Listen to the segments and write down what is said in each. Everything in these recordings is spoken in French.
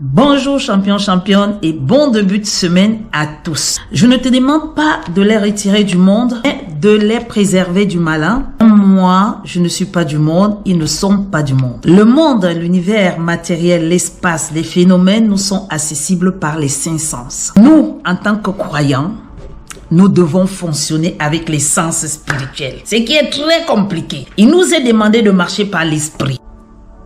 Bonjour champion, championne et bon début de semaine à tous. Je ne te demande pas de les retirer du monde, mais de les préserver du malin. Moi, je ne suis pas du monde, ils ne sont pas du monde. Le monde, l'univers matériel, l'espace, les phénomènes nous sont accessibles par les cinq sens. Nous, en tant que croyants, nous devons fonctionner avec les sens spirituels, ce qui est très compliqué. Il nous est demandé de marcher par l'esprit.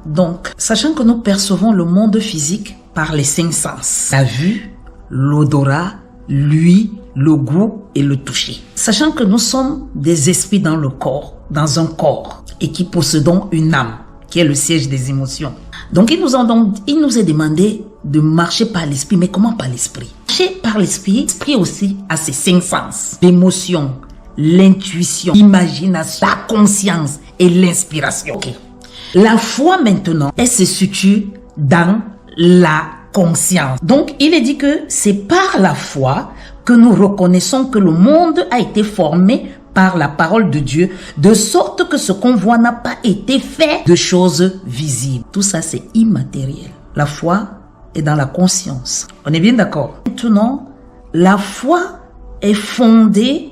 Donc, sachant que nous percevons le monde physique par les cinq sens, la vue, l'odorat, l'ouïe, le goût et le toucher. Sachant que nous sommes des esprits dans le corps, dans un corps, et qui possédons une âme, qui est le siège des émotions. Donc, il nous est demandé de marcher par l'esprit. Mais comment par l'esprit? Marcher par l'esprit, l'esprit aussi a ses cinq sens. L'émotion, l'intuition, l'imagination, la conscience et l'inspiration. Ok. La foi maintenant, elle se situe dans la conscience. Donc, il est dit que c'est par la foi que nous reconnaissons que le monde a été formé par la parole de Dieu, de sorte que ce qu'on voit n'a pas été fait de choses visibles. Tout ça, c'est immatériel. La foi est dans la conscience. On est bien d'accord? Maintenant, la foi est fondée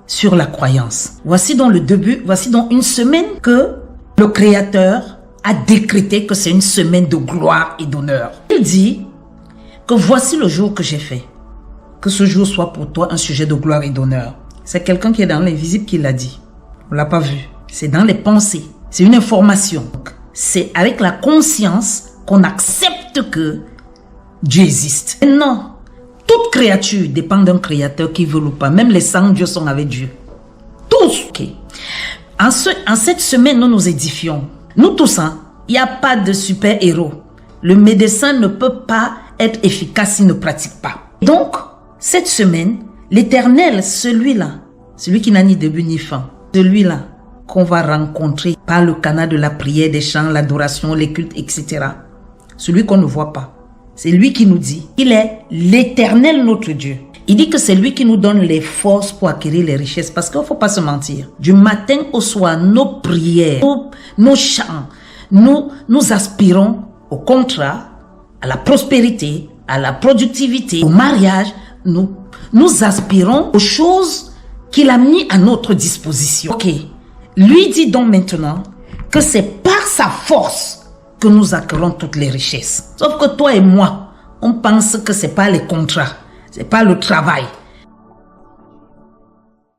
sur la croyance. Voici donc le début, voici donc une semaine que le Créateur a décrété que c'est une semaine de gloire et d'honneur. Il dit que voici le jour que j'ai fait. Que ce jour soit pour toi un sujet de gloire et d'honneur. C'est quelqu'un qui est dans l'invisible qui l'a dit. On l'a pas vu. C'est dans les pensées. C'est une information. C'est avec la conscience qu'on accepte que Dieu existe. Non. Toute créature dépend d'un créateur qui veut ou pas. Même les sangs, Dieu sont avec Dieu. Tous. Okay. En cette semaine, nous nous édifions. Nous tous, il n'y a pas de super-héros. Le médecin ne peut pas être efficace s'il ne pratique pas. Donc, cette semaine, l'Éternel, celui-là, celui qui n'a ni début ni fin, celui-là qu'on va rencontrer par le canal de la prière, des chants, l'adoration, les cultes, etc. Celui qu'on ne voit pas. C'est lui qui nous dit, il est l'Éternel notre Dieu. Il dit que c'est lui qui nous donne les forces pour acquérir les richesses. Parce qu'il ne faut pas se mentir. Du matin au soir, nos prières, nos chants, nous aspirons au contrat, à la prospérité, à la productivité, au mariage. Nous aspirons aux choses qu'il a mis à notre disposition. Ok. Lui dit donc maintenant que c'est par sa force que nous acquérons toutes les richesses. Sauf que toi et moi, on pense que c'est pas les contrats. C'est pas le travail.